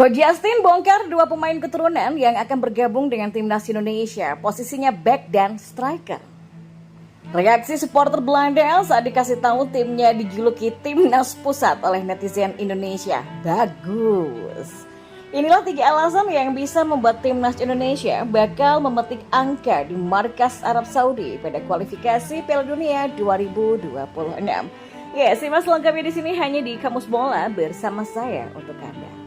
Coach Justin bongkar dua pemain keturunan yang akan bergabung dengan timnas Indonesia, posisinya back dan striker. Reaksi supporter Belanda saat dikasih tahu timnya dijuluki timnas pusat oleh netizen Indonesia. Bagus. Inilah 3 alasan yang bisa membuat timnas Indonesia bakal memetik angka di markas Arab Saudi pada kualifikasi Piala Dunia 2026. Ya, simak selengkapnya di sini hanya di Kamus Bola bersama saya untuk Anda.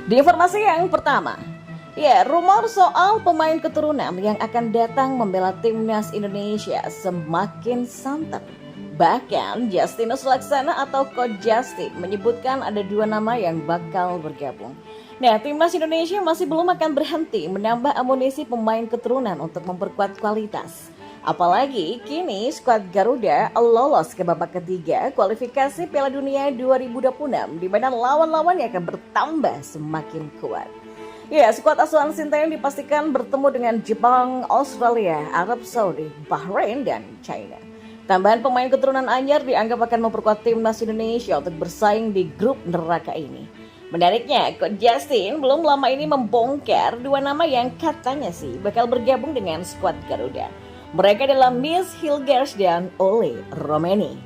Di informasi yang pertama, rumor soal pemain keturunan yang akan datang membela timnas Indonesia semakin santer. Bahkan Justinus Laksana atau Coach Justin menyebutkan ada 2 nama yang bakal bergabung. Nah, timnas Indonesia masih belum akan berhenti menambah amunisi pemain keturunan untuk memperkuat kualitas. Apalagi kini skuad Garuda lolos ke babak ketiga kualifikasi Piala Dunia 2026 di mana lawan-lawannya akan bertambah semakin kuat. Ya, skuad asuhan Sinteyong dipastikan bertemu dengan Jepang, Australia, Arab Saudi, Bahrain, dan China. Tambahan pemain keturunan anyar dianggap akan memperkuat timnas Indonesia untuk bersaing di grup neraka ini. Menariknya, Coach Justin belum lama ini membongkar 2 nama yang katanya sih bakal bergabung dengan skuad Garuda. Mereka adalah Miss Hilgers dan Ole Romeni.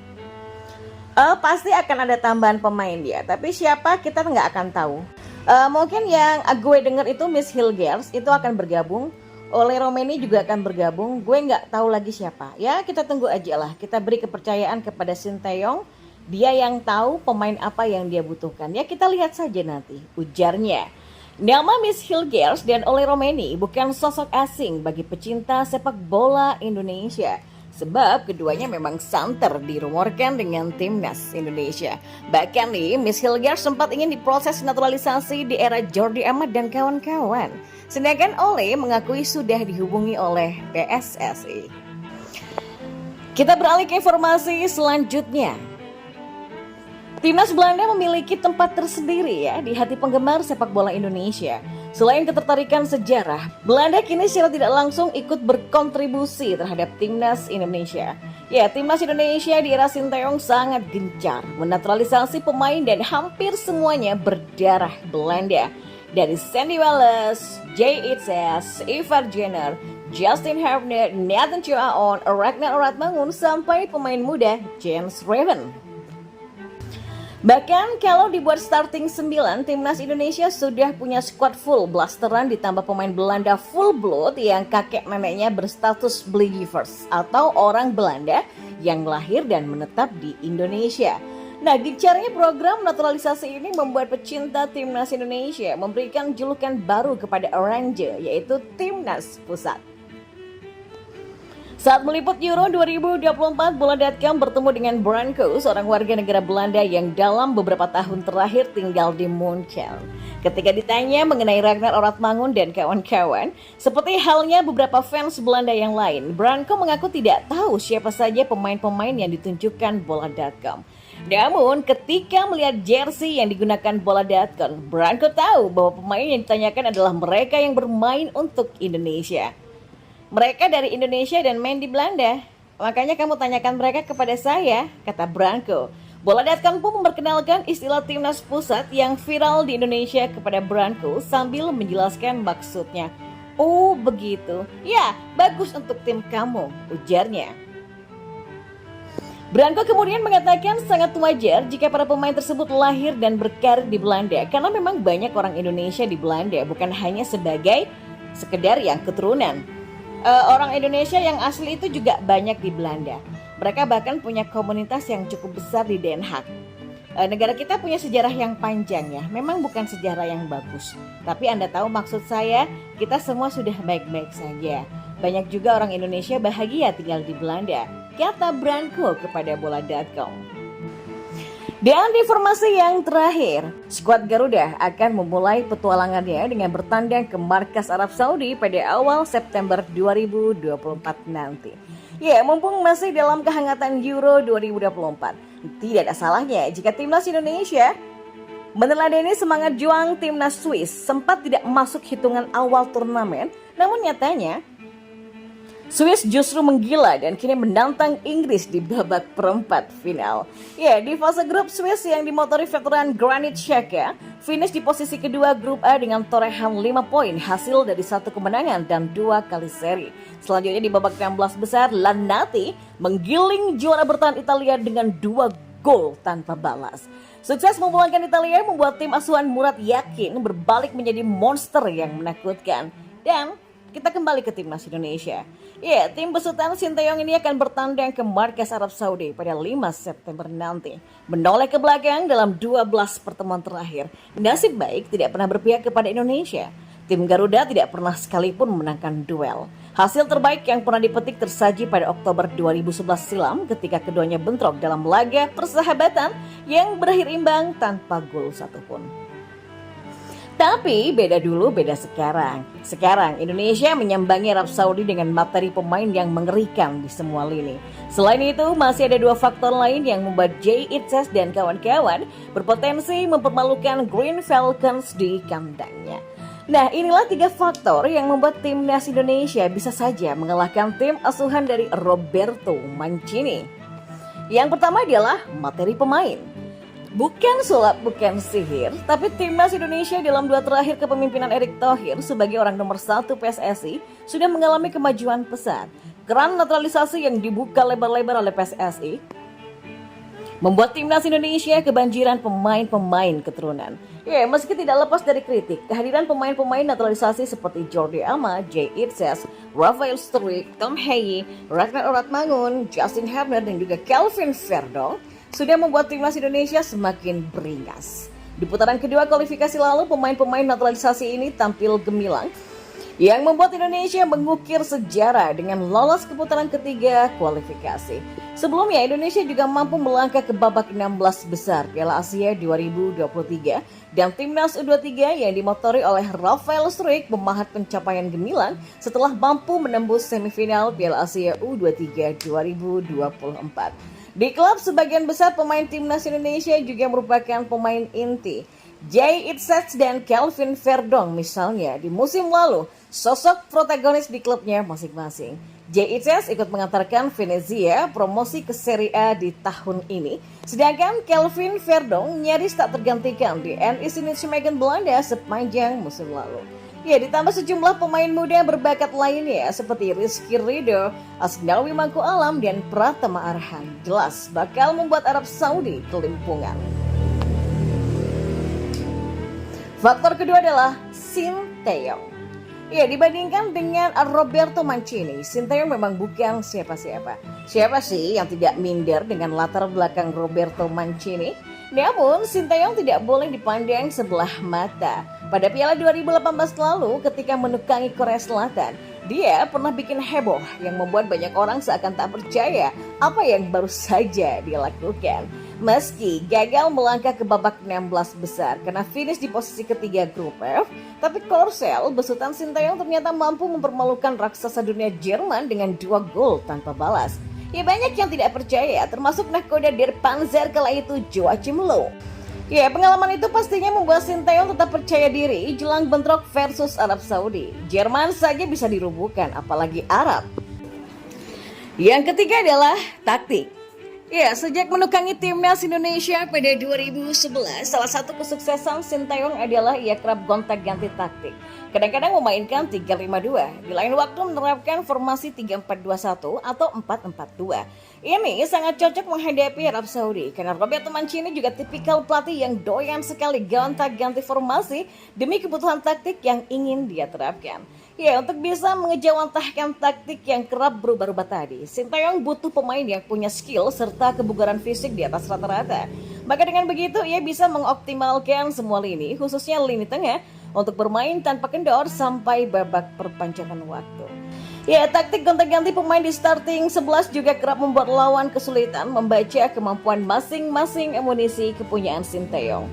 Pasti akan ada tambahan pemain dia, tapi siapa kita nggak akan tahu. Mungkin yang gue dengar itu Miss Hilgers itu akan bergabung. Ole Romeni juga akan bergabung. Gue nggak tahu lagi siapa. Ya, kita tunggu aja lah. Kita beri kepercayaan kepada Sinteyong. Dia yang tahu pemain apa yang dia butuhkan. Ya, kita lihat saja nanti, ujarnya. Nama Miss Hilgers dan Ole Romeni bukan sosok asing bagi pecinta sepak bola Indonesia. Sebab keduanya memang santer dirumorkan dengan timnas Indonesia. Bahkan nih, Miss Hilgers sempat ingin diproses naturalisasi di era Jordi Amat dan kawan-kawan. Sedangkan Ole mengakui sudah dihubungi oleh PSSI. Kita beralih ke informasi selanjutnya. Timnas Belanda memiliki tempat tersendiri ya di hati penggemar sepak bola Indonesia. Selain ketertarikan sejarah, Belanda kini secara tidak langsung ikut berkontribusi terhadap timnas Indonesia. Ya, timnas Indonesia di era Sinteyong sangat gencar menaturalisasi pemain dan hampir semuanya berdarah Belanda. Dari Sandy Wallace, Jay Itzes, Ivar Jenner, Justin Herbner, Nathan Chuaon, Ragnar Oratmangun sampai pemain muda James Raven. Bahkan kalau dibuat starting 9, timnas Indonesia sudah punya squad full blasteran ditambah pemain Belanda full blood yang kakek neneknya berstatus Belgievers atau orang Belanda yang lahir dan menetap di Indonesia. Nah, gencarnya program naturalisasi ini membuat pecinta timnas Indonesia memberikan julukan baru kepada Oranje, yaitu Timnas Pusat. Saat meliput Euro 2024, Bola.com bertemu dengan Branko, seorang warga negara Belanda yang dalam beberapa tahun terakhir tinggal di Munchen. Ketika ditanya mengenai Ragnar Oratmangun dan kawan-kawan, seperti halnya beberapa fans Belanda yang lain, Branko mengaku tidak tahu siapa saja pemain-pemain yang ditunjukkan Bola.com. Namun ketika melihat jersey yang digunakan Bola.com, Branko tahu bahwa pemain yang ditanyakan adalah mereka yang bermain untuk Indonesia. Mereka dari Indonesia dan main di Belanda. Makanya kamu tanyakan mereka kepada saya, kata Branko. Bola.com pun memperkenalkan istilah timnas pusat yang viral di Indonesia kepada Branko sambil menjelaskan maksudnya. Oh begitu, ya bagus untuk tim kamu, ujarnya. Branko kemudian mengatakan sangat wajar jika para pemain tersebut lahir dan berkarir di Belanda karena memang banyak orang Indonesia di Belanda, bukan hanya sebagai sekedar yang keturunan. Orang Indonesia yang asli itu juga banyak di Belanda. Mereka bahkan punya komunitas yang cukup besar di Den Haag. Negara kita punya sejarah yang panjang ya. Memang bukan sejarah yang bagus. Tapi Anda tahu maksud saya, kita semua sudah baik-baik saja. Banyak juga orang Indonesia bahagia tinggal di Belanda, kata Branko kepada Bola.com. Dan informasi yang terakhir, skuad Garuda akan memulai petualangannya dengan bertandang ke markas Arab Saudi pada awal September 2024 nanti. Ya, mumpung masih dalam kehangatan Euro 2024, tidak ada salahnya jika timnas Indonesia meneladani semangat juang timnas Swiss sempat tidak masuk hitungan awal turnamen, namun nyatanya Swiss justru menggila dan kini menantang Inggris di babak perempat final. Ya, di fase grup Swiss yang dimotori veteran Granit Xhaka finish di posisi kedua grup A dengan torehan 5 poin hasil dari 1 kemenangan dan 2 kali seri. Selanjutnya di babak 16 besar, Lannati menggiling juara bertahan Italia dengan 2 gol tanpa balas. Sukses memulangkan Italia membuat tim asuhan Murad yakin berbalik menjadi monster yang menakutkan. Dan kita kembali ke timnas Indonesia. Ya, tim besutan Sinteyong ini akan bertandang ke markas Arab Saudi pada 5 September nanti. Menoleh ke belakang dalam 12 pertemuan terakhir, nasib baik tidak pernah berpihak kepada Indonesia. Tim Garuda tidak pernah sekalipun memenangkan duel. Hasil terbaik yang pernah dipetik tersaji pada Oktober 2011 silam ketika keduanya bentrok dalam laga persahabatan yang berakhir imbang tanpa gol satupun. Tapi beda dulu, beda sekarang. Sekarang Indonesia menyambangi Arab Saudi dengan materi pemain yang mengerikan di semua lini. Selain itu masih ada 2 faktor lain yang membuat Jay Itzes dan kawan-kawan berpotensi mempermalukan Green Falcons di kandangnya. Nah, inilah 3 faktor yang membuat timnas Indonesia bisa saja mengalahkan tim asuhan dari Roberto Mancini. Yang pertama adalah materi pemain. Bukan sulap, bukan sihir, tapi timnas Indonesia dalam 2 terakhir kepemimpinan Erick Thohir sebagai orang nomor 1 PSSI sudah mengalami kemajuan pesat. Keran naturalisasi yang dibuka lebar-lebar oleh PSSI membuat timnas Indonesia kebanjiran pemain-pemain keturunan. Ya, meski tidak lepas dari kritik, kehadiran pemain-pemain naturalisasi seperti Jordi Alba, Jay Itzes, Rafael Struijk, Tom Heyi, Ragnar Oratmangun, Justin Hebner, dan juga Kelvin Verdonk sudah membuat timnas Indonesia semakin beringas. Di putaran kedua kualifikasi lalu, pemain-pemain naturalisasi ini tampil gemilang yang membuat Indonesia mengukir sejarah dengan lolos ke putaran ketiga kualifikasi. Sebelumnya, Indonesia juga mampu melangkah ke babak 16 besar Piala Asia 2023 dan timnas U23 yang dimotori oleh Rafael Struijk memahat pencapaian gemilang setelah mampu menembus semifinal Piala Asia U23 2024. Di klub, sebagian besar pemain timnas Indonesia juga merupakan pemain inti. Jay Itzes dan Kelvin Verdonk misalnya di musim lalu sosok protagonis di klubnya masing-masing. Jay Itzes ikut mengantarkan Venezia promosi ke Serie A di tahun ini, sedangkan Kelvin Verdonk nyaris tak tergantikan di NEC Nijmegen Belanda sepanjang musim lalu. Ya, ditambah sejumlah pemain muda berbakat lainnya seperti Rizky Ridho, Asnawi Mangku Alam, dan Pratama Arhan jelas bakal membuat Arab Saudi kelimpungan. Faktor kedua adalah Sinteyong. Ya, dibandingkan dengan Roberto Mancini, Sinteyong memang bukan siapa-siapa. Siapa sih yang tidak minder dengan latar belakang Roberto Mancini? Namun, Sinteyong tidak boleh dipandang sebelah mata. Pada Piala 2018 lalu, ketika menukangi Korea Selatan, dia pernah bikin heboh yang membuat banyak orang seakan tak percaya apa yang baru saja dia lakukan. Meski gagal melangkah ke babak 16 besar karena finish di posisi ketiga grup F, tapi Korsel besutan Sinteyong ternyata mampu mempermalukan raksasa dunia Jerman dengan 2 gol tanpa balas. Ya, banyak yang tidak percaya, termasuk nahkoda Der Panzer kala itu Joachim Low. Ya, pengalaman itu pastinya membuat Sinteyong tetap percaya diri jelang bentrok versus Arab Saudi. Jerman saja bisa dirubuhkan, apalagi Arab. Yang ketiga adalah taktik. Ya, sejak menukangi timnas Indonesia pada 2011, salah satu kesuksesan Sinteyong adalah ia kerap gonta-ganti taktik. Kadang-kadang memainkan 3-5-2, di lain waktu menerapkan formasi 3-4-2-1 atau 4-4-2. Ini sangat cocok menghadapi Arab Saudi, karena Roberto Mancini juga tipikal pelatih yang doyan sekali gonta-ganti formasi demi kebutuhan taktik yang ingin dia terapkan. Ya, untuk bisa mengejawantahkan taktik yang kerap berubah-ubah tadi, Sinteyong butuh pemain yang punya skill serta kebugaran fisik di atas rata-rata. Maka dengan begitu, ia bisa mengoptimalkan semua lini, khususnya lini tengah, untuk bermain tanpa kendor sampai babak perpanjangan waktu. Ya, taktik gonta-ganti pemain di starting 11 juga kerap membuat lawan kesulitan membaca kemampuan masing-masing amunisi kepunyaan Sinteyong.